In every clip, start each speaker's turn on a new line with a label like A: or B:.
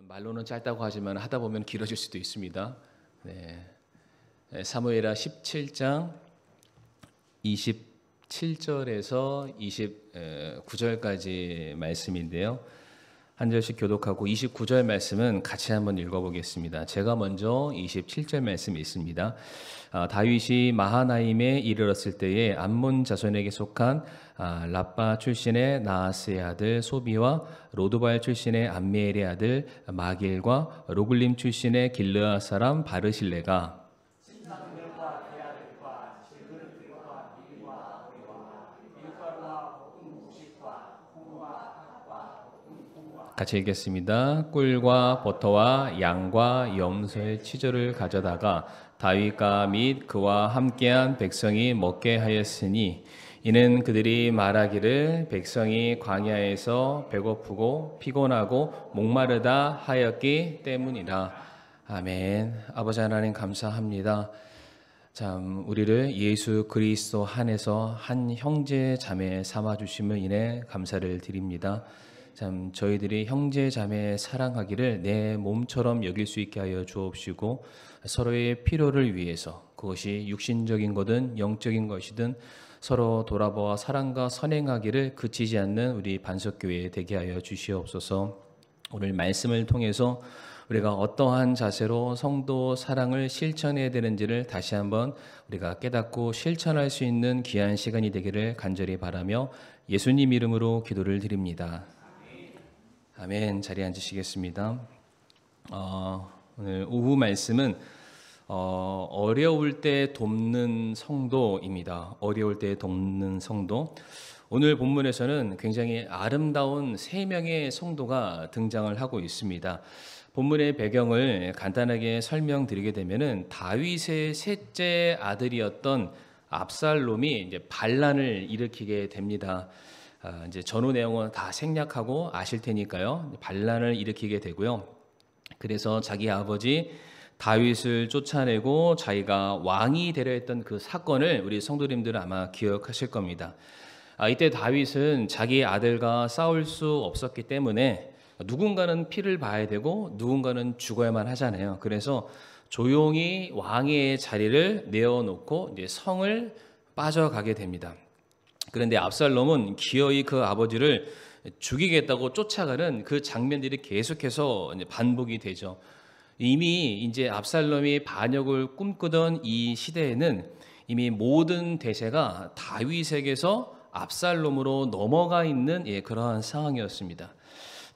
A: 말로는 짧다고 하지만 하다 보면 길어질 수도 있습니다. 네. 사무엘하 17장 27절에서 29절까지 말씀인데요. 한 절씩 교독하고 29절 말씀은 같이 한번 읽어보겠습니다. 제가 먼저 27절 말씀 읽습니다. 다윗이 마하나임에 이르렀을 때에 암몬 자손에게 속한 라빠 출신의 나하스의 아들 소비와 로드발 출신의 암미엘의 아들 마길과 로글림 출신의 길르앗 사람 바르실레가 같이 읽겠습니다. 꿀과 버터와 양과 염소의 치조를 가져다가 다윗과 및 그와 함께한 백성이 먹게 하였으니 이는 그들이 말하기를 백성이 광야에서 배고프고 피곤하고 목마르다 하였기 때문이라. 아멘. 아버지 하나님 감사합니다. 참 우리를 예수 그리스도 안에서 한 형제 자매 삼아 주심을 인해 감사를 드립니다. 참 저희들이 형제 자매 사랑하기를 내 몸처럼 여길 수 있게 하여 주옵시고 서로의 필요를 위해서 그것이 육신적인 거든 영적인 것이든 서로 돌아보아 사랑과 선행하기를 그치지 않는 우리 반석교회 되게 하여 주시옵소서. 오늘 말씀을 통해서 우리가 어떠한 자세로 성도 사랑을 실천해야 되는지를 다시 한번 우리가 깨닫고 실천할 수 있는 귀한 시간이 되기를 간절히 바라며 예수님 이름으로 기도를 드립니다. 아멘. 자리에 앉으시겠습니다. 오늘 오후 말씀은 어려울 때 돕는 성도입니다. 어려울 때 돕는 성도. 오늘 본문에서는 굉장히 아름다운 3명의 성도가 등장을 하고 있습니다. 본문의 배경을 간단하게 설명드리게 되면은 다윗의 셋째 아들이었던 압살롬이 이제 반란을 일으키게 됩니다. 이제 전후 내용은 다 생략하고 아실 테니까요. 반란을 일으키게 되고요. 그래서 자기 아버지 다윗을 쫓아내고 자기가 왕이 되려 했던 그 사건을 우리 성도님들은 아마 기억하실 겁니다. 이때 다윗은 자기 아들과 싸울 수 없었기 때문에 누군가는 피를 봐야 되고 누군가는 죽어야만 하잖아요. 그래서 조용히 왕의 자리를 내어놓고 이제 성을 빠져가게 됩니다. 그런데 압살롬은 기어이 그 아버지를 죽이겠다고 쫓아가는 그 장면들이 계속해서 반복이 되죠. 이미 이제 압살롬이 반역을 꿈꾸던 이 시대에는 이미 모든 대세가 다윗에게서 압살롬으로 넘어가 있는 그러한 상황이었습니다.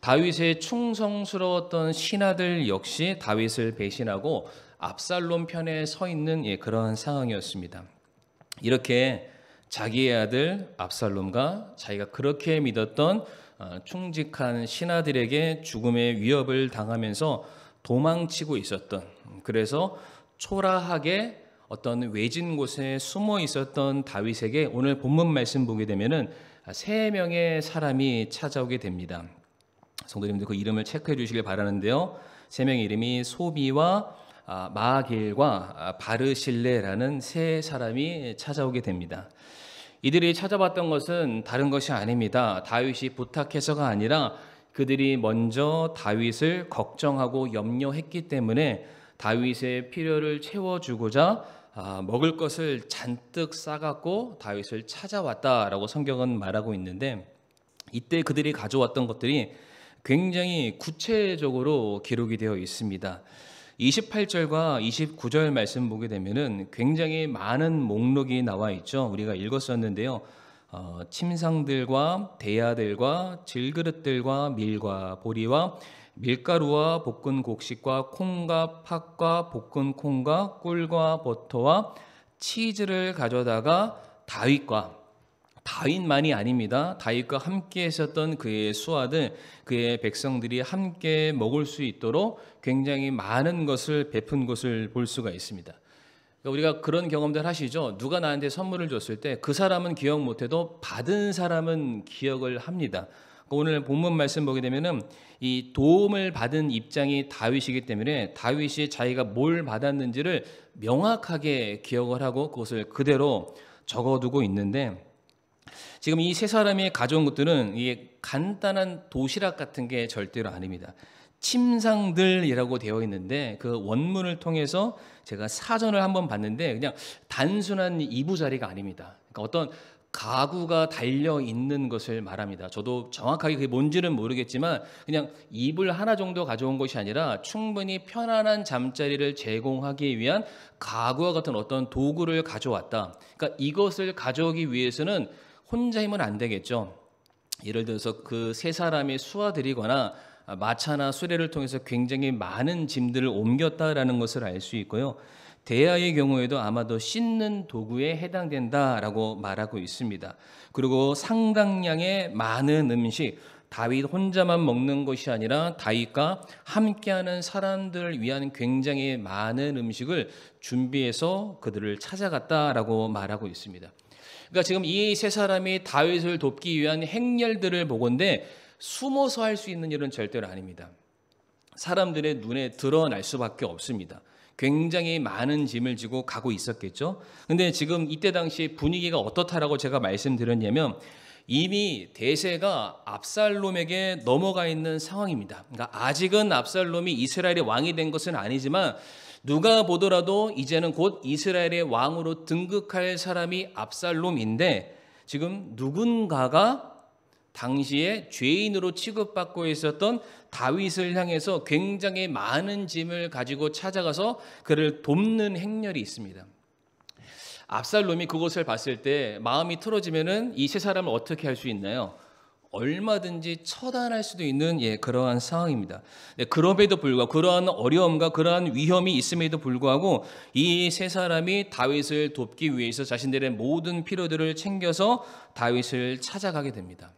A: 다윗의 충성스러웠던 신하들 역시 다윗을 배신하고 압살롬 편에 서 있는 그러한 상황이었습니다. 이렇게 자기의 아들 압살롬과 자기가 그렇게 믿었던 충직한 신하들에게 죽음의 위협을 당하면서 도망치고 있었던, 그래서 초라하게 어떤 외진 곳에 숨어 있었던 다윗에게 오늘 본문 말씀 보게 되면은 3명의 사람이 찾아오게 됩니다. 성도님들 그 이름을 체크해 주시길 바라는데요. 3명의 이름이 소비와 마길과 바르실레라는 3사람이 찾아오게 됩니다. 이들이 찾아봤던 것은 다른 것이 아닙니다. 다윗이 부탁해서가 아니라 그들이 먼저 다윗을 걱정하고 염려했기 때문에 다윗의 필요를 채워주고자 먹을 것을 잔뜩 싸갖고 다윗을 찾아왔다라고 성경은 말하고 있는데, 이때 그들이 가져왔던 것들이 굉장히 구체적으로 기록이 되어 있습니다. 28절과 29절 말씀 보게 되면은 굉장히 많은 목록이 나와 있죠. 우리가 읽었었는데요. 침상들과 대야들과 질그릇들과 밀과 보리와 밀가루와 볶은 곡식과 콩과 팥과 볶은 콩과 꿀과 버터와 치즈를 가져다가 다윗만이 아닙니다. 다윗과 함께 있었던 그의 수하들, 그의 백성들이 함께 먹을 수 있도록 굉장히 많은 것을 베푼 것을 볼 수가 있습니다. 우리가 그런 경험들 하시죠. 누가 나한테 선물을 줬을 때 그 사람은 기억 못해도 받은 사람은 기억을 합니다. 오늘 본문 말씀 보게 되면은 이 도움을 받은 입장이 다윗이기 때문에 다윗이 자기가 뭘 받았는지를 명확하게 기억을 하고 그것을 그대로 적어두고 있는데, 지금 이 3사람이 가져온 것들은 이게 간단한 도시락 같은 게 절대로 아닙니다. 침상들이라고 되어 있는데 그 원문을 통해서 제가 사전을 한번 봤는데 그냥 단순한 이부자리가 아닙니다. 그러니까 어떤 가구가 달려 있는 것을 말합니다. 저도 정확하게 그게 뭔지는 모르겠지만 그냥 이불 하나 정도 가져온 것이 아니라 충분히 편안한 잠자리를 제공하기 위한 가구와 같은 어떤 도구를 가져왔다. 그러니까 이것을 가져오기 위해서는 혼자 힘은 안 되겠죠. 예를 들어서 그 세 사람이 수하들이거나 마차나 수레를 통해서 굉장히 많은 짐들을 옮겼다라는 것을 알 수 있고요. 대하의 경우에도 아마도 씻는 도구에 해당된다라고 말하고 있습니다. 그리고 상당량의 많은 음식, 다윗 혼자만 먹는 것이 아니라 다윗과 함께하는 사람들을 위한 굉장히 많은 음식을 준비해서 그들을 찾아갔다라고 말하고 있습니다. 그러니까 지금 이 세 사람이 다윗을 돕기 위한 행렬들을 보건대 숨어서 할 수 있는 일은 절대로 아닙니다. 사람들의 눈에 드러날 수밖에 없습니다. 굉장히 많은 짐을 지고 가고 있었겠죠. 근데 지금 이때 당시 분위기가 어떻다라고 제가 말씀드렸냐면 이미 대세가 압살롬에게 넘어가 있는 상황입니다. 그러니까 아직은 압살롬이 이스라엘의 왕이 된 것은 아니지만 누가 보더라도 이제는 곧 이스라엘의 왕으로 등극할 사람이 압살롬인데 지금 누군가가 당시에 죄인으로 취급받고 있었던 다윗을 향해서 굉장히 많은 짐을 가지고 찾아가서 그를 돕는 행렬이 있습니다. 압살롬이 그것을 봤을 때 마음이 틀어지면은 이 세 사람을 어떻게 할 수 있나요? 얼마든지 처단할 수도 있는 그러한 상황입니다. 그럼에도 불구하고 그러한 어려움과 그러한 위험이 있음에도 불구하고 이 세 사람이 다윗을 돕기 위해서 자신들의 모든 필요들을 챙겨서 다윗을 찾아가게 됩니다.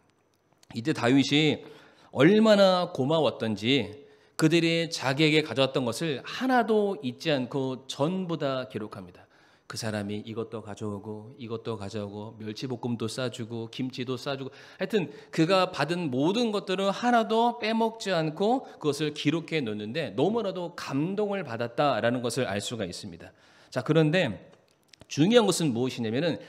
A: 이때 다윗이 얼마나 고마웠던지 그들이 자기에게 가져왔던 것을 하나도 잊지 않고 전부 다 기록합니다. 그 사람이 이것도 가져오고 이것도 가져오고 멸치볶음도 싸주고 김치도 싸주고 하여튼 그가 받은 모든 것들은 하나도 빼먹지 않고 그것을 기록해 놓는데 너무나도 감동을 받았다라는 것을 알 수가 있습니다. 자, 그런데 중요한 것은 무엇이냐면은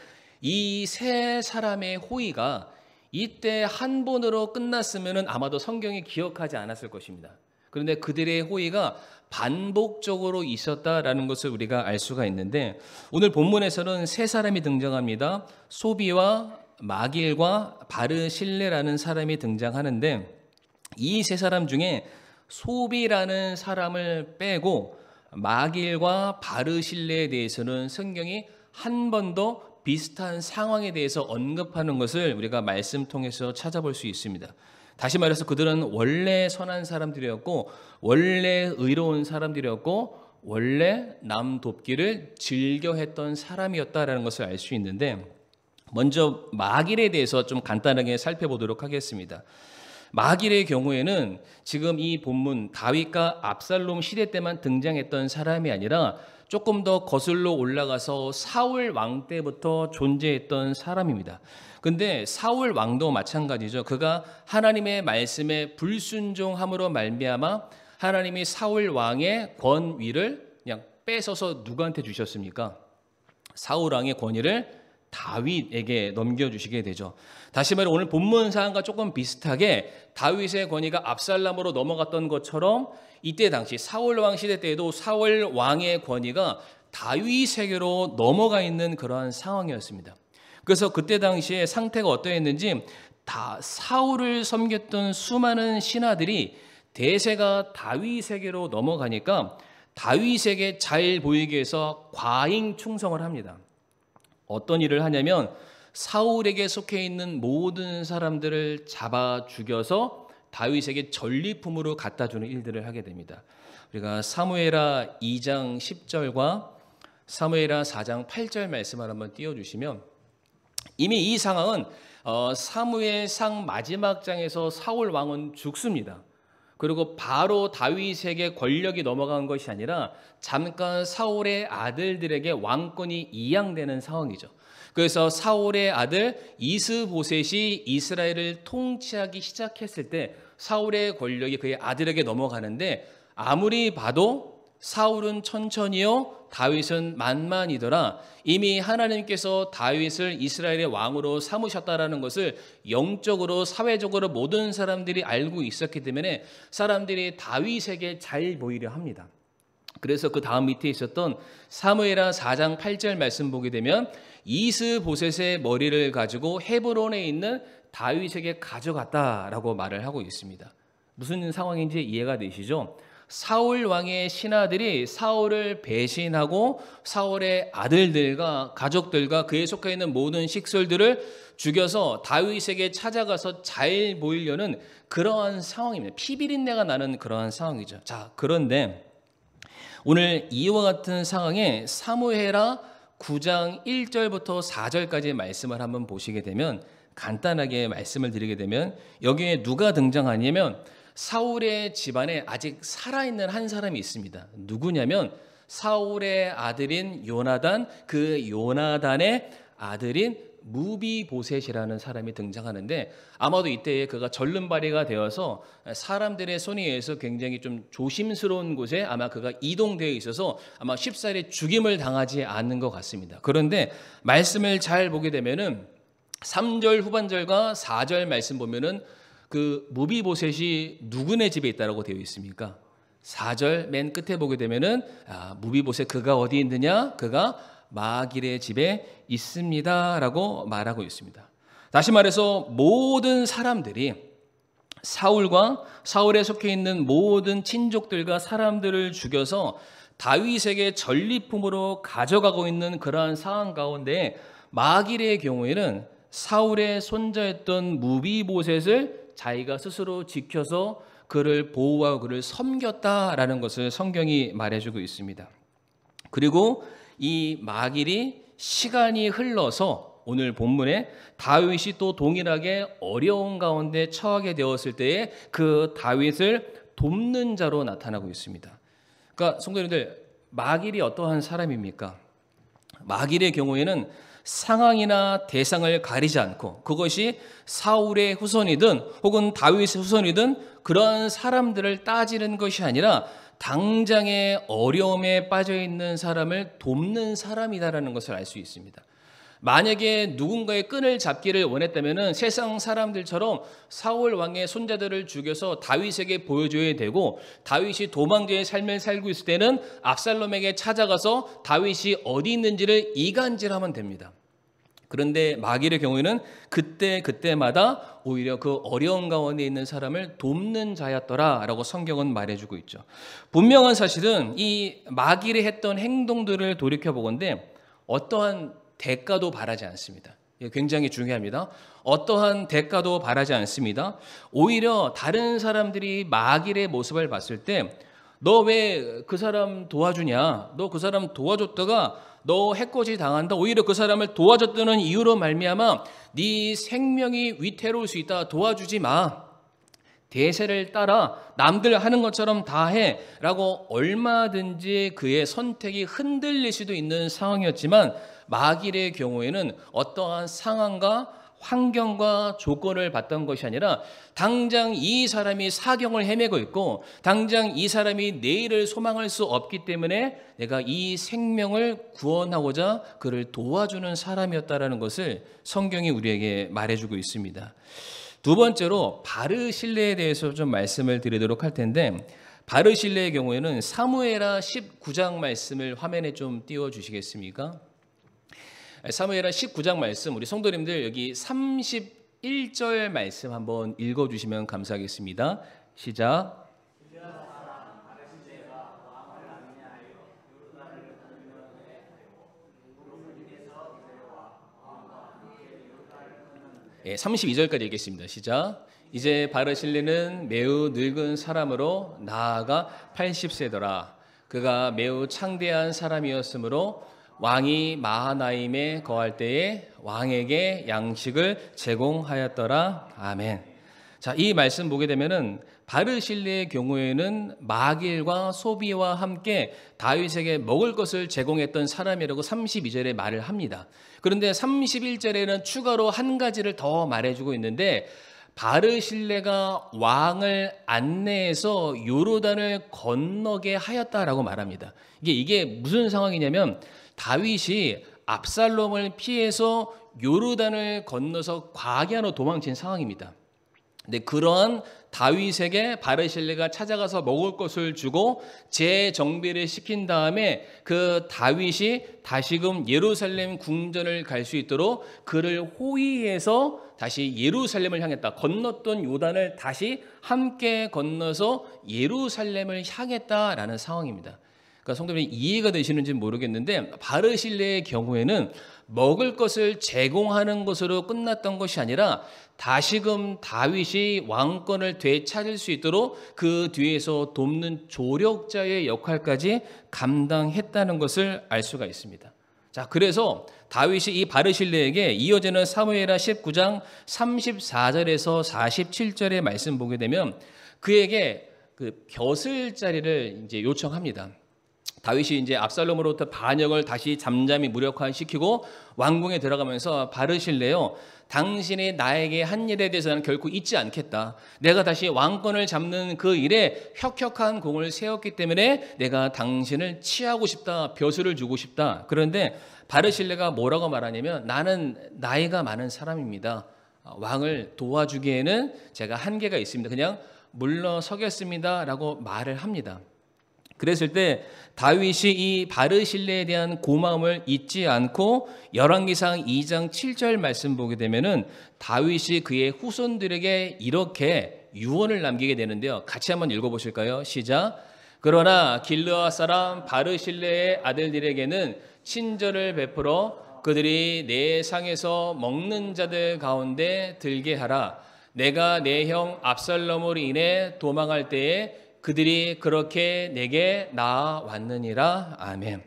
A: 이 세 사람의 호의가 이때 한 번으로 끝났으면 아마도 성경이 기억하지 않았을 것입니다. 그런데 그들의 호의가 반복적으로 있었다라는 것을 우리가 알 수가 있는데 오늘 본문에서는 세 사람이 등장합니다. 소비와 마길과 바르실레라는 사람이 등장하는데 이 세 사람 중에 소비라는 사람을 빼고 마길과 바르실레에 대해서는 성경이 한 번도 비슷한 상황에 대해서 언급하는 것을 우리가 말씀 통해서 찾아볼 수 있습니다. 다시 말해서 그들은 원래 선한 사람들이었고 원래 의로운 사람들이었고 원래 남 돕기를 즐겨 했던 사람이었다라는 것을 알 수 있는데 먼저 마길에 대해서 좀 간단하게 살펴보도록 하겠습니다. 마길의 경우에는 지금 이 본문 다윗과 압살롬 시대 때만 등장했던 사람이 아니라 조금 더 거슬러 올라가서 사울 왕 때부터 존재했던 사람입니다. 근데 사울 왕도 마찬가지죠. 그가 하나님의 말씀에 불순종함으로 말미암아 하나님이 사울 왕의 권위를 그냥 뺏어서 누구한테 주셨습니까? 사울 왕의 권위를 다윗에게 넘겨주시게 되죠. 다시 말해 오늘 본문 사항과 조금 비슷하게 다윗의 권위가 압살롬으로 넘어갔던 것처럼 이때 당시 사울 왕 시대 때에도 사울 왕의 권위가 다윗에게로 넘어가 있는 그러한 상황이었습니다. 그래서 그때 당시에 상태가 어떠했는지 다 사울을 섬겼던 수많은 신하들이 대세가 다윗에게로 넘어가니까 다윗에게 잘 보이기 위해서 과잉 충성을 합니다. 어떤 일을 하냐면 사울에게 속해 있는 모든 사람들을 잡아 죽여서 다윗에게 전리품으로 갖다 주는 일들을 하게 됩니다. 우리가 사무엘하 2장 10절과 사무엘하 4장 8절 말씀을 한번 띄워주시면 이미 이 상황은 사무엘상 마지막 장에서 사울 왕은 죽습니다. 그리고 바로 다윗에게 권력이 넘어간 것이 아니라 잠깐 사울의 아들들에게 왕권이 이양되는 상황이죠. 그래서 사울의 아들 이스보셋이 이스라엘을 통치하기 시작했을 때 사울의 권력이 그의 아들에게 넘어가는데 아무리 봐도 사울은 천천히요, 다윗은 만만이더라. 이미 하나님께서 다윗을 이스라엘의 왕으로 삼으셨다라는 것을 영적으로 사회적으로 모든 사람들이 알고 있었기 때문에 사람들이 다윗에게 잘 보이려 합니다. 그래서 그 다음 밑에 있었던 사무엘하 4장 8절 말씀 보게 되면 이스보셋의 머리를 가지고 헤브론에 있는 다윗에게 가져갔다라고 말을 하고 있습니다. 무슨 상황인지 이해가 되시죠? 사울 왕의 신하들이 사울을 배신하고 사울의 아들들과 가족들과 그에 속해 있는 모든 식솔들을 죽여서 다윗에게 찾아가서 잘 보이려는 그러한 상황입니다. 피비린내가 나는 그러한 상황이죠. 자, 그런데 오늘 이와 같은 상황에 사무엘하 9장 1절부터 4절까지의 말씀을 한번 보시게 되면 간단하게 말씀을 드리게 되면 여기에 누가 등장하냐면 사울의 집안에 아직 살아있는 한 사람이 있습니다. 누구냐면 사울의 아들인 요나단, 그 요나단의 아들인 무비보셋이라는 사람이 등장하는데 아마도 이때에 그가 절름발이가 되어서 사람들의 손에 의해서 굉장히 좀 조심스러운 곳에 아마 그가 이동되어 있어서 아마 쉽사리 죽임을 당하지 않는 것 같습니다. 그런데 말씀을 잘 보게 되면은 3절 후반절과 4절 말씀 보면은 그 무비보셋이 누구네 집에 있다라고 되어 있습니까? 4절 맨 끝에 보게 되면은 무비보셋 그가 어디 있느냐? 그가 마길의 집에 있습니다라고 말하고 있습니다. 다시 말해서 모든 사람들이 사울과 사울에 속해 있는 모든 친족들과 사람들을 죽여서 다윗에게 전리품으로 가져가고 있는 그러한 상황 가운데 마길의 경우에는 사울의 손자였던 무비보셋을 자기가 스스로 지켜서 그를 보호하고 그를 섬겼다라는 것을 성경이 말해주고 있습니다. 그리고 이 마길이 시간이 흘러서 오늘 본문에 다윗이 또 동일하게 어려운 가운데 처하게 되었을 때에 그 다윗을 돕는 자로 나타나고 있습니다. 그러니까 성도님들, 마길이 어떠한 사람입니까? 마길의 경우에는 상황이나 대상을 가리지 않고 그것이 사울의 후손이든 혹은 다윗의 후손이든 그러한 사람들을 따지는 것이 아니라 당장의 어려움에 빠져 있는 사람을 돕는 사람이다라는 것을 알 수 있습니다. 만약에 누군가의 끈을 잡기를 원했다면 세상 사람들처럼 사울 왕의 손자들을 죽여서 다윗에게 보여줘야 되고 다윗이 도망자의 삶을 살고 있을 때는 압살롬에게 찾아가서 다윗이 어디 있는지를 이간질하면 됩니다. 그런데 마길의 경우에는 그때마다 오히려 그 어려운 가운데 있는 사람을 돕는 자였더라라고 성경은 말해주고 있죠. 분명한 사실은 이 마길이 했던 행동들을 돌이켜보건대 어떠한 대가도 바라지 않습니다. 굉장히 중요합니다. 어떠한 대가도 바라지 않습니다. 오히려 다른 사람들이 마길의 모습을 봤을 때 너 왜 그 사람 도와주냐? 너 그 사람 도와줬다가 너 해코지 당한다. 오히려 그 사람을 도와줬다는 이유로 말미암아 네 생명이 위태로울 수 있다. 도와주지 마. 대세를 따라 남들 하는 것처럼 다 해라고 얼마든지 그의 선택이 흔들릴 수도 있는 상황이었지만 마길의 경우에는 어떠한 상황과 환경과 조건을 봤던 것이 아니라 당장 이 사람이 사경을 헤매고 있고 당장 이 사람이 내일을 소망할 수 없기 때문에 내가 이 생명을 구원하고자 그를 도와주는 사람이었다라는 것을 성경이 우리에게 말해주고 있습니다. 두 번째로 바르실레에 대해서 좀 말씀을 드리도록 할 텐데 바르실레의 경우에는 사무엘하 19장 말씀을 화면에 좀 띄워주시겠습니까? 사무엘하 19장 말씀 우리 성도님들 여기 31절 말씀 한번 읽어주시면 감사하겠습니다. 시작. 예, 32절까지 읽겠습니다. 시작. 이제 바르실레는 매우 늙은 사람으로 나아가 80세더라. 그가 매우 창대한 사람이었으므로 왕이 마하나임에 거할 때에 왕에게 양식을 제공하였더라. 아멘. 자, 이 말씀 보게 되면은 바르실레의 경우에는 마길과 소비와 함께 다윗에게 먹을 것을 제공했던 사람이라고 32절에 말을 합니다. 그런데 31절에는 추가로 한 가지를 더 말해주고 있는데 바르실레가 왕을 안내해서 요르단을 건너게 하였다라고 말합니다. 이게 무슨 상황이냐면 다윗이 압살롬을 피해서 요르단을 건너서 과기하러 도망친 상황입니다. 근데 그러한 다윗에게 바르실레가 찾아가서 먹을 것을 주고 재정비를 시킨 다음에 그 다윗이 다시금 예루살렘 궁전을 갈 수 있도록 그를 호위해서 다시 예루살렘을 향했다. 건넜던 요단을 다시 함께 건너서 예루살렘을 향했다라는 상황입니다. 그러니까 성도님 이해가 되시는지 모르겠는데 바르실레의 경우에는 먹을 것을 제공하는 것으로 끝났던 것이 아니라 다시금 다윗이 왕권을 되찾을 수 있도록 그 뒤에서 돕는 조력자의 역할까지 감당했다는 것을 알 수가 있습니다. 자, 그래서 다윗이 이 바르실레에게 이어지는 사무엘하 19장 34절에서 47절의 말씀 보게 되면 그에게 그 벼슬자리를 이제 요청합니다. 다윗이 이제 압살롬으로부터 반역을 다시 잠잠히 무력화시키고 왕궁에 들어가면서 바르실레요, 당신이 나에게 한 일에 대해서는 결코 잊지 않겠다. 내가 다시 왕권을 잡는 그 일에 혁혁한 공을 세웠기 때문에 내가 당신을 치하고 싶다, 벼슬을 주고 싶다. 그런데 바르실레가 뭐라고 말하냐면 나는 나이가 많은 사람입니다. 왕을 도와주기에는 제가 한계가 있습니다. 그냥 물러서겠습니다 라고 말을 합니다. 그랬을 때 다윗이 이 바르실레에 대한 고마움을 잊지 않고 열왕기상 2장 7절 말씀 보게 되면은 다윗이 그의 후손들에게 이렇게 유언을 남기게 되는데요. 같이 한번 읽어보실까요? 시작. 그러나 길르앗 사람 바르실레의 아들들에게는 친절을 베풀어 그들이 내 상에서 먹는 자들 가운데 들게 하라. 내가 내 형 압살롬으로 인해 도망할 때에 그들이 그렇게 내게 나아왔느니라. 아멘.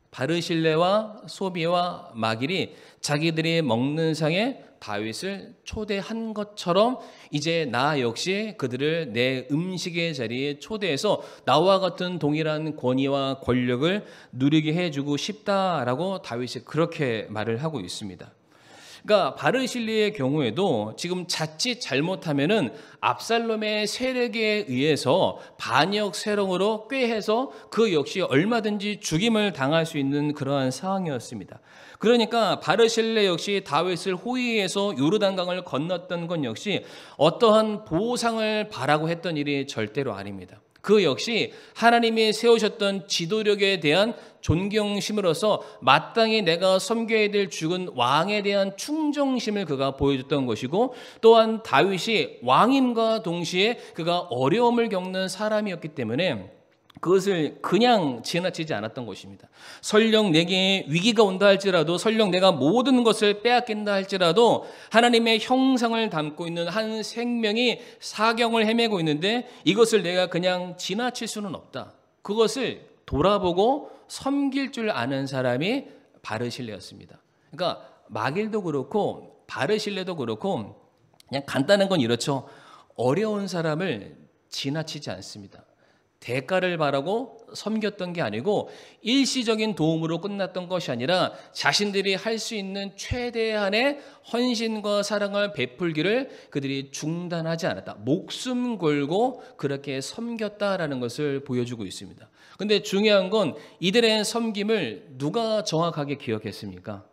A: 바르실레와 소비와 마길이 자기들이 먹는 상에 다윗을 초대한 것처럼 이제 나 역시 그들을 내 음식의 자리에 초대해서 나와 같은 동일한 권위와 권력을 누리게 해주고 싶다라고 다윗이 그렇게 말을 하고 있습니다. 그러니까 바르실레의 경우에도 지금 자칫 잘못하면은 압살롬의 세력에 의해서 반역 세력으로 꾀해서 그 역시 얼마든지 죽임을 당할 수 있는 그러한 상황이었습니다. 그러니까 바르실레 역시 다윗을 호위해서 요르단강을 건넜던 건 역시 어떠한 보상을 바라고 했던 일이 절대로 아닙니다. 그 역시 하나님이 세우셨던 지도력에 대한 존경심으로서 마땅히 내가 섬겨야 될 죽은 왕에 대한 충정심을 그가 보여줬던 것이고, 또한 다윗이 왕임과 동시에 그가 어려움을 겪는 사람이었기 때문에 그것을 그냥 지나치지 않았던 것입니다. 설령 내게 위기가 온다 할지라도, 설령 내가 모든 것을 빼앗긴다 할지라도 하나님의 형상을 담고 있는 한 생명이 사경을 헤매고 있는데 이것을 내가 그냥 지나칠 수는 없다. 그것을 돌아보고 섬길 줄 아는 사람이 바르실레였습니다. 그러니까 마길도 그렇고 바르실레도 그렇고 그냥 간단한 건 이렇죠. 어려운 사람을 지나치지 않습니다. 대가를 바라고 섬겼던 게 아니고 일시적인 도움으로 끝났던 것이 아니라 자신들이 할 수 있는 최대한의 헌신과 사랑을 베풀기를 그들이 중단하지 않았다. 목숨 걸고 그렇게 섬겼다라는 것을 보여주고 있습니다. 그런데 중요한 건 이들의 섬김을 누가 정확하게 기억했습니까?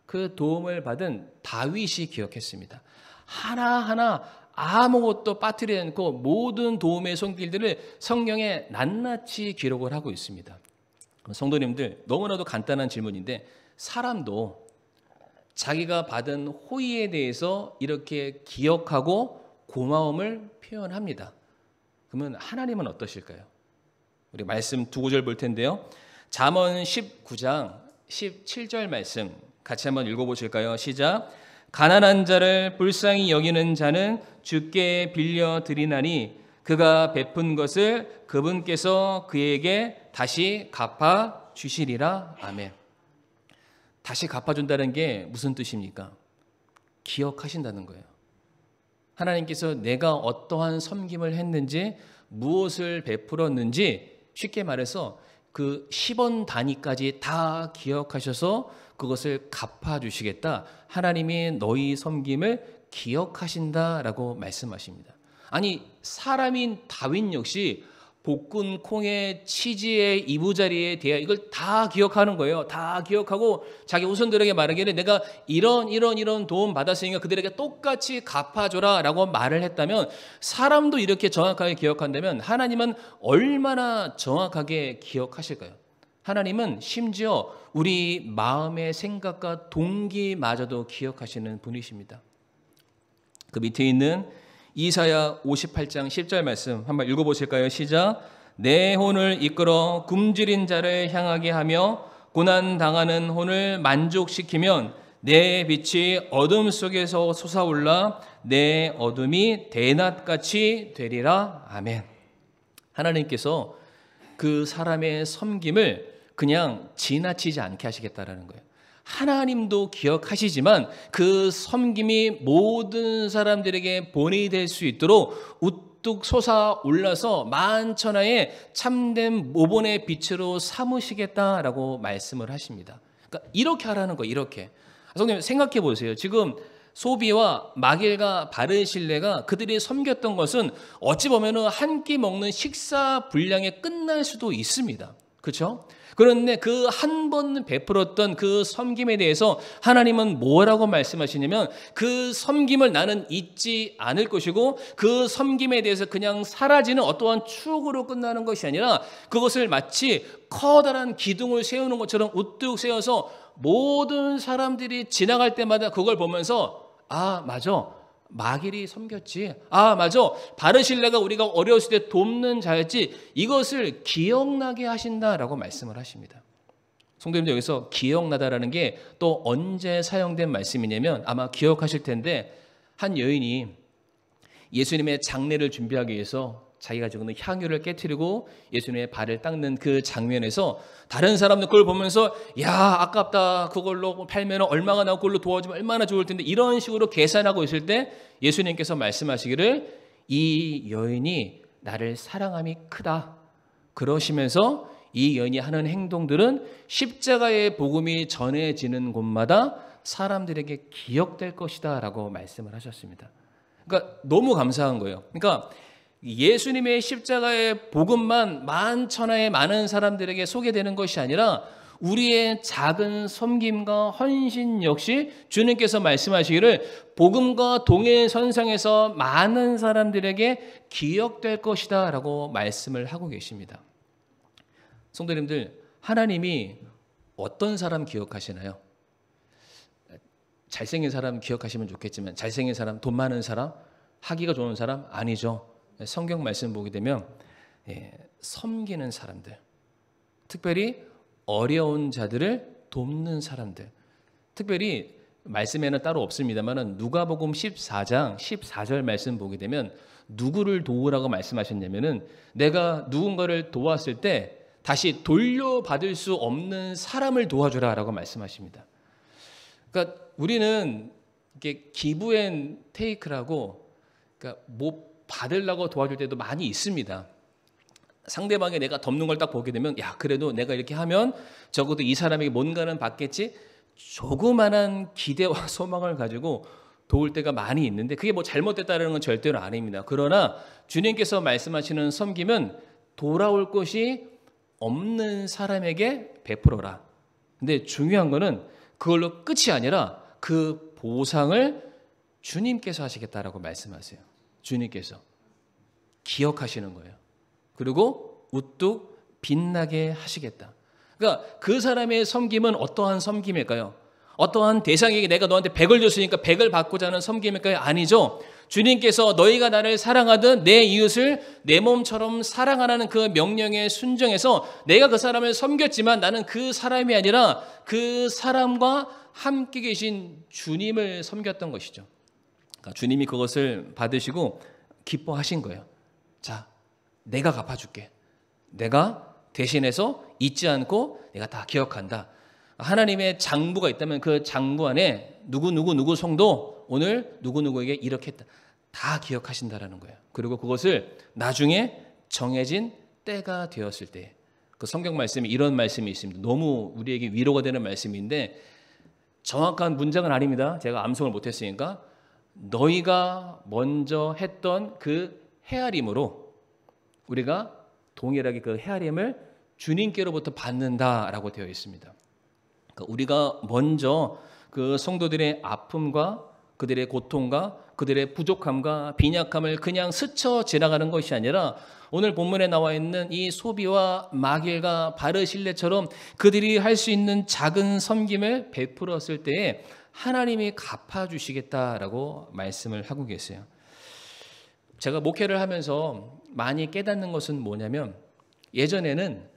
A: 그 도움을 받은 다윗이 기억했습니다. 하나하나 아무것도 빠뜨리지 않고 모든 도움의 손길들을 성경에 낱낱이 기록을 하고 있습니다. 성도님들, 너무나도 간단한 질문인데 사람도 자기가 받은 호의에 대해서 이렇게 기억하고 고마움을 표현합니다. 그러면 하나님은 어떠실까요? 우리 말씀 두 구절 볼 텐데요. 잠언 19장 17절 말씀 같이 한번 읽어보실까요? 시작. 가난한 자를 불쌍히 여기는 자는 주께 빌려 드리나니 그가 베푼 것을 그분께서 그에게 다시 갚아 주시리라. 아멘. 다시 갚아준다는 게 무슨 뜻입니까? 기억하신다는 거예요. 하나님께서 내가 어떠한 섬김을 했는지, 무엇을 베풀었는지, 쉽게 말해서 그 10원 단위까지 다 기억하셔서 그것을 갚아주시겠다. 하나님이 너희 섬김을 기억하신다라고 말씀하십니다. 아니, 사람인 다윈 역시 복근, 콩에, 치즈의 이부자리에 대해 이걸 다 기억하는 거예요. 다 기억하고 자기 후손들에게 말하기를 내가 이런 도움 받았으니까 그들에게 똑같이 갚아줘라 라고 말을 했다면, 사람도 이렇게 정확하게 기억한다면 하나님은 얼마나 정확하게 기억하실까요? 하나님은 심지어 우리 마음의 생각과 동기마저도 기억하시는 분이십니다. 그 밑에 있는 이사야 58장 10절 말씀 한번 읽어보실까요? 시작. 내 혼을 이끌어 굶주린 자를 향하게 하며 고난당하는 혼을 만족시키면 내 빛이 어둠 속에서 솟아올라 내 어둠이 대낮같이 되리라. 아멘. 하나님께서 그 사람의 섬김을 그냥 지나치지 않게 하시겠다라는 거예요. 하나님도 기억하시지만 그 섬김이 모든 사람들에게 본이 될 수 있도록 우뚝 솟아올라서 만천하에 참된 모본의 빛으로 삼으시겠다라고 말씀을 하십니다. 그러니까 이렇게 하라는 거예요. 이렇게. 성도님 생각해 보세요. 지금 소비와 마길과 바르실레가 그들이 섬겼던 것은 어찌 보면 한 끼 먹는 식사 분량에 끝날 수도 있습니다. 그렇죠? 그런데 그 한 번 베풀었던 그 섬김에 대해서 하나님은 뭐라고 말씀하시냐면, 그 섬김을 나는 잊지 않을 것이고 그 섬김에 대해서 그냥 사라지는 어떠한 추억으로 끝나는 것이 아니라 그것을 마치 커다란 기둥을 세우는 것처럼 우뚝 세워서 모든 사람들이 지나갈 때마다 그걸 보면서 아, 맞아. 마길이 섬겼지. 아, 맞아. 바르실레가 우리가 어려웠을 때 돕는 자였지. 이것을 기억나게 하신다라고 말씀을 하십니다. 성도님들, 여기서 기억나다라는 게 또 언제 사용된 말씀이냐면 아마 기억하실 텐데, 한 여인이 예수님의 장례를 준비하기 위해서 자기가 적는 향유를 깨트리고 예수님의 발을 닦는 그 장면에서 다른 사람들 그걸 보면서 야, 아깝다. 그걸로 팔면 얼마가 나오고 그걸로 도와주면 얼마나 좋을 텐데, 이런 식으로 계산하고 있을 때 예수님께서 말씀하시기를 이 여인이 나를 사랑함이 크다. 그러시면서 이 여인이 하는 행동들은 십자가의 복음이 전해지는 곳마다 사람들에게 기억될 것이다 라고 말씀을 하셨습니다. 그러니까 너무 감사한 거예요. 그러니까 예수님의 십자가의 복음만 만천하의 많은 사람들에게 소개되는 것이 아니라 우리의 작은 섬김과 헌신 역시 주님께서 말씀하시기를 복음과 동행선상에서 많은 사람들에게 기억될 것이다 라고 말씀을 하고 계십니다. 성도님들, 하나님이 어떤 사람 기억하시나요? 잘생긴 사람 기억하시면 좋겠지만 잘생긴 사람, 돈 많은 사람, 하기가 좋은 사람? 아니죠. 성경 말씀 보게 되면 섬기는 사람들, 특별히 어려운 자들을 돕는 사람들, 특별히 말씀에는 따로 없습니다만 누가복음 14장 14절 말씀 보게 되면 누구를 도우라고 말씀하셨냐면은 내가 누군가를 도왔을 때 다시 돌려받을 수 없는 사람을 도와주라라고 말씀하십니다. 그러니까 우리는 이게 기브 앤 테이크라고, 그러니까 뭐 받으려고 도와줄 때도 많이 있습니다. 상대방이 내가 덮는 걸 딱 보게 되면 야, 그래도 내가 이렇게 하면 적어도 이 사람에게 뭔가는 받겠지, 조그만한 기대와 소망을 가지고 도울 때가 많이 있는데 그게 뭐 잘못됐다는 건 절대로 아닙니다. 그러나 주님께서 말씀하시는 섬김은 돌아올 것이 없는 사람에게 베풀어라. 근데 중요한 거는 그걸로 끝이 아니라 그 보상을 주님께서 하시겠다라고 말씀하세요. 주님께서 기억하시는 거예요. 그리고 우뚝 빛나게 하시겠다. 그러니까 그 사람의 섬김은 어떠한 섬김일까요? 어떠한 대상에게 내가 너한테 100을 줬으니까 100을 받고자 하는 섬김일까요? 아니죠. 주님께서 너희가 나를 사랑하듯 내 이웃을 내 몸처럼 사랑하라는 그 명령에 순종해서 내가 그 사람을 섬겼지만 나는 그 사람이 아니라 그 사람과 함께 계신 주님을 섬겼던 것이죠. 그러니까 주님이 그것을 받으시고 기뻐하신 거예요. 자, 내가 갚아줄게. 내가 대신해서 잊지 않고 내가 다 기억한다. 하나님의 장부가 있다면 그 장부 안에 누구 성도 오늘 누구에게 이렇게 했다. 다 기억하신다라는 거예요. 그리고 그것을 나중에 정해진 때가 되었을 때, 그 성경 말씀에 이런 말씀이 있습니다. 너무 우리에게 위로가 되는 말씀인데 정확한 문장은 아닙니다. 제가 암송을 못했으니까 너희가 먼저 했던 그 헤아림으로 우리가 동일하게 그 헤아림을 주님께로부터 받는다라고 되어 있습니다. 그러니까 우리가 먼저 그 성도들의 아픔과 그들의 고통과 그들의 부족함과 빈약함을 그냥 스쳐 지나가는 것이 아니라 오늘 본문에 나와 있는 이 소비와 마길과 바르실레처럼 그들이 할 수 있는 작은 섬김을 베풀었을 때에 하나님이 갚아주시겠다라고 말씀을 하고 계세요. 제가 목회를 하면서 많이 깨닫는 것은 뭐냐면 예전에는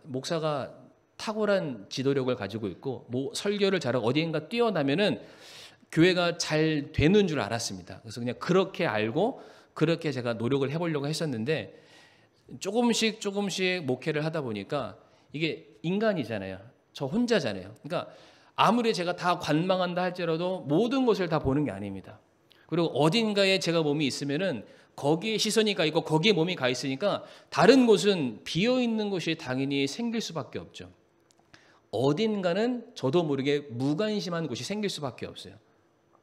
A: 목사가 탁월한 지도력을 가지고 있고 뭐 설교를 잘하고 어디인가 뛰어나면은 교회가 잘 되는 줄 알았습니다. 그래서 그냥 그렇게 알고 그렇게 제가 노력을 해보려고 했었는데 조금씩 목회를 하다 보니까 이게 인간이잖아요. 저 혼자잖아요. 그러니까 아무리 제가 다 관망한다 할지라도 모든 것을 다 보는 게 아닙니다. 그리고 어딘가에 제가 몸이 있으면은 거기에 시선이 가 있고 거기에 몸이 가 있으니까 다른 곳은 비어 있는 곳이 당연히 생길 수밖에 없죠. 어딘가는 저도 모르게 무관심한 곳이 생길 수밖에 없어요.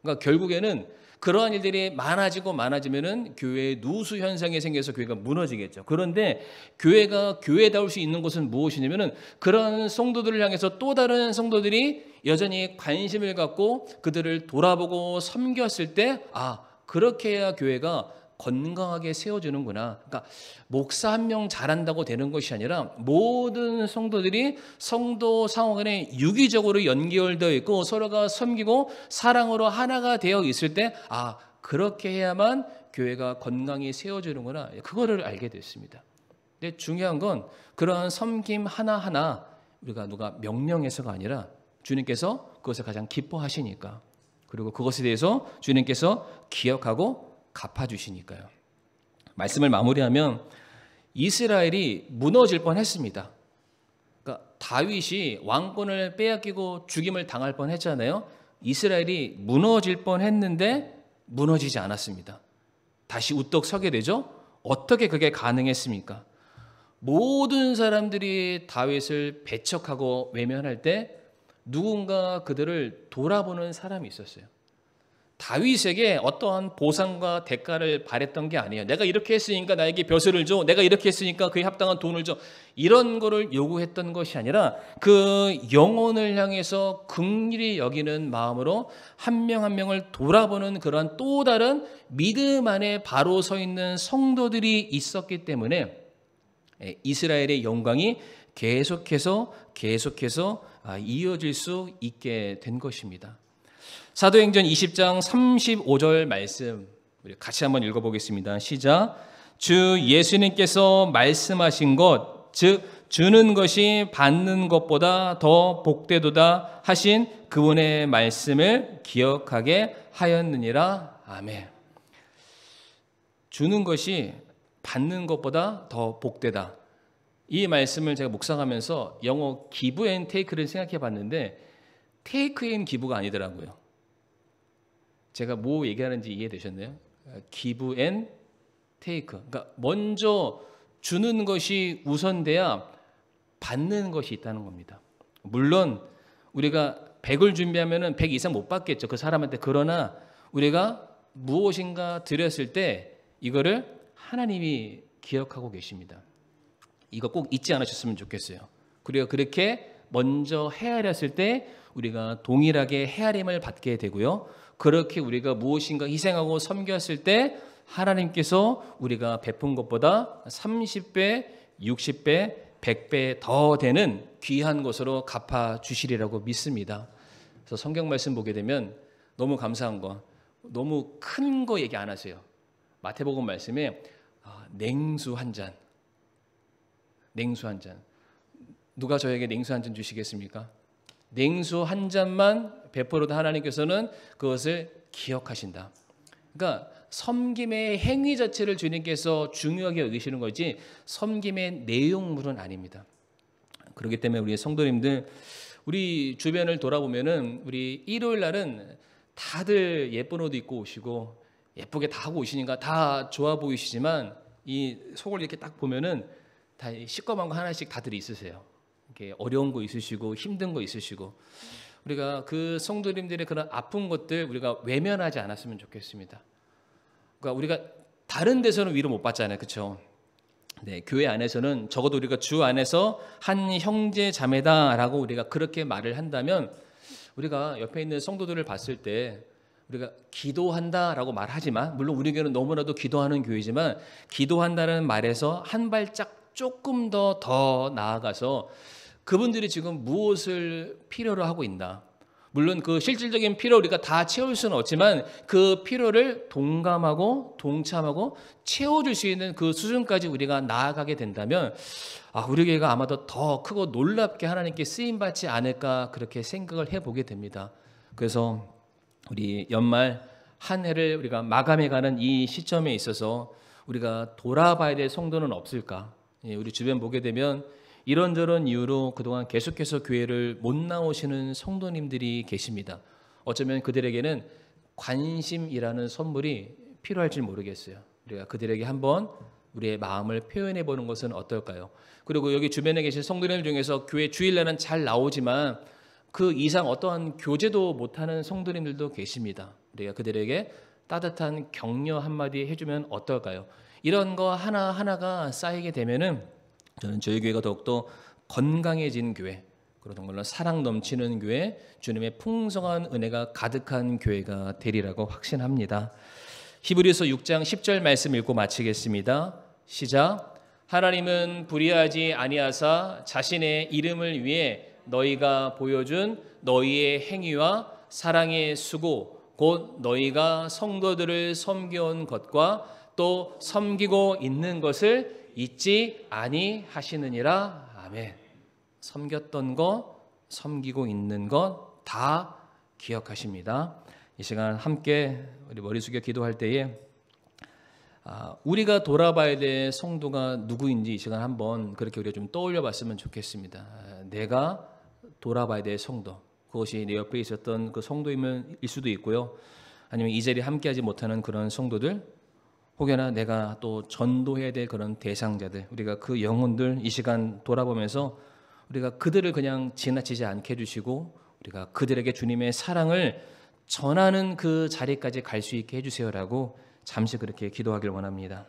A: 그러니까 결국에는 그러한 일들이 많아지면은 교회의 누수 현상이 생겨서 교회가 무너지겠죠. 그런데 교회가 교회다울 수 있는 것은 무엇이냐면은 그러한 성도들을 향해서 또 다른 성도들이 여전히 관심을 갖고 그들을 돌아보고 섬겼을 때 그렇게 해야 교회가 건강하게 세워주는구나. 그러니까 목사 한 명 잘한다고 되는 것이 아니라 모든 성도들이 성도 상호 간에 유기적으로 연결되어 있고 서로가 섬기고 사랑으로 하나가 되어 있을 때 그렇게 해야만 교회가 건강히 세워지는구나. 그거를 알게 됐습니다. 근데 중요한 건 그러한 섬김 하나하나 우리가 누가 명령해서가 아니라 주님께서 그것을 가장 기뻐하시니까, 그리고 그것에 대해서 주님께서 기억하고 갚아주시니까요. 말씀을 마무리하면 이스라엘이 무너질 뻔했습니다. 그러니까 다윗이 왕권을 빼앗기고 죽임을 당할 뻔했잖아요. 이스라엘이 무너질 뻔했는데 무너지지 않았습니다. 다시 우뚝 서게 되죠. 어떻게 그게 가능했습니까? 모든 사람들이 다윗을 배척하고 외면할 때 누군가 그들을 돌아보는 사람이 있었어요. 다윗에게 어떠한 보상과 대가를 바랬던 게 아니에요. 내가 이렇게 했으니까 나에게 벼슬을 줘. 내가 이렇게 했으니까 그에 합당한 돈을 줘. 이런 거를 요구했던 것이 아니라 그 영혼을 향해서 긍휼히 여기는 마음으로 한 명 한 명을 돌아보는 그런 또 다른 믿음 안에 바로 서 있는 성도들이 있었기 때문에 이스라엘의 영광이 계속해서 이어질 수 있게 된 것입니다. 사도행전 20장 35절 말씀 우리 같이 한번 읽어보겠습니다. 시작. 주 예수님께서 말씀하신 것, 즉 주는 것이 받는 것보다 더 복되도다 하신 그분의 말씀을 기억하게 하였느니라. 아멘. 주는 것이 받는 것보다 더 복되다. 이 말씀을 제가 묵상하면서 영어 give and take를 생각해 봤는데 take and give가 아니더라고요. 제가 뭐 얘기하는지 이해되셨나요? give and take. 그러니까 먼저 주는 것이 우선돼야 받는 것이 있다는 겁니다. 물론 우리가 100을 준비하면 100 이상 못 받겠죠. 그 사람한테. 그러나 우리가 무엇인가 드렸을 때 이거를 하나님이 기억하고 계십니다. 이거 꼭 잊지 않으셨으면 좋겠어요. 그리고 그렇게 먼저 헤아렸을 때 우리가 동일하게 헤아림을 받게 되고요. 그렇게 우리가 무엇인가 희생하고 섬겼을 때 하나님께서 우리가 베푼 것보다 30배, 60배, 100배 더 되는 귀한 것으로 갚아주시리라고 믿습니다. 그래서 성경 말씀 보게 되면 너무 감사한 거, 너무 큰 거 얘기 안 하세요. 마태복음 말씀에 냉수 한 잔, 냉수 한 잔. 누가 저에게 냉수 한 잔 주시겠습니까? 냉수 한 잔만 베풀어도 하나님께서는 그것을 기억하신다. 그러니까 섬김의 행위 자체를 주님께서 중요하게 여기시는 거지 섬김의 내용물은 아닙니다. 그렇기 때문에 우리 성도님들, 우리 주변을 돌아보면은 우리 일요일 날은 다들 예쁜 옷 입고 오시고 예쁘게 다 하고 오시니까 다 좋아 보이시지만 이 속을 이렇게 딱 보면은 다 시꺼먼 거 하나씩 다들 있으세요. 이렇게 어려운 거 있으시고 힘든 거 있으시고 우리가 그 성도님들의 그런 아픈 것들 우리가 외면하지 않았으면 좋겠습니다. 그러니까 우리가 다른 데서는 위로 못 받잖아요, 그렇죠? 네, 교회 안에서는 적어도 우리가 주 안에서 한 형제 자매다라고 우리가 그렇게 말을 한다면 우리가 옆에 있는 성도들을 봤을 때 우리가 기도한다라고 말하지만, 물론 우리 교회는 너무나도 기도하는 교회지만 기도한다는 말에서 한 발짝 조금 더 나아가서 그분들이 지금 무엇을 필요로 하고 있나, 물론 그 실질적인 필요 우리가 다 채울 수는 없지만 그 필요를 동감하고 동참하고 채워줄 수 있는 그 수준까지 우리가 나아가게 된다면 우리 교회가 아마도 더 크고 놀랍게 하나님께 쓰임받지 않을까 그렇게 생각을 해보게 됩니다. 그래서 우리 연말 한 해를 우리가 마감해가는 이 시점에 있어서 우리가 돌아봐야 될 성도는 없을까? 우리 주변 보게 되면 이런저런 이유로 그동안 계속해서 교회를 못 나오시는 성도님들이 계십니다. 어쩌면 그들에게는 관심이라는 선물이 필요할지 모르겠어요. 우리가 그들에게 한번 우리의 마음을 표현해 보는 것은 어떨까요? 그리고 여기 주변에 계신 성도님들 중에서 교회 주일날은 잘 나오지만 그 이상 어떠한 교제도 못하는 성도님들도 계십니다. 우리가 그들에게 따뜻한 격려 한마디 해주면 어떨까요? 이런 거 하나하나가 쌓이게 되면은 저는 저희 교회가 더욱더 건강해진 교회, 그리고 정말로 사랑 넘치는 교회, 주님의 풍성한 은혜가 가득한 교회가 되리라고 확신합니다. 히브리서 6장 10절 말씀 읽고 마치겠습니다. 시작. 하나님은 불의하지 아니하사 자신의 이름을 위해 너희가 보여준 너희의 행위와 사랑의 수고, 곧 너희가 성도들을 섬겨온 것과 또 섬기고 있는 것을 잊지 아니하시느니라. 아멘. 섬겼던 것, 섬기고 있는 것 다 기억하십니다. 이 시간 함께 우리 머리 숙여 기도할 때에 우리가 돌아봐야 될 성도가 누구인지 이 시간 한번 그렇게 우리가 좀 떠올려 봤으면 좋겠습니다. 내가 돌아봐야 될 성도, 그것이 내 옆에 있었던 그 성도일 수도 있고요, 아니면 이 자리에 함께하지 못하는 그런 성도들, 혹여나 내가 또 전도해야 될 그런 대상자들, 우리가 그 영혼들 이 시간 돌아보면서 우리가 그들을 그냥 지나치지 않게 해주시고 우리가 그들에게 주님의 사랑을 전하는 그 자리까지 갈 수 있게 해주세요라고 잠시 그렇게 기도하길 원합니다.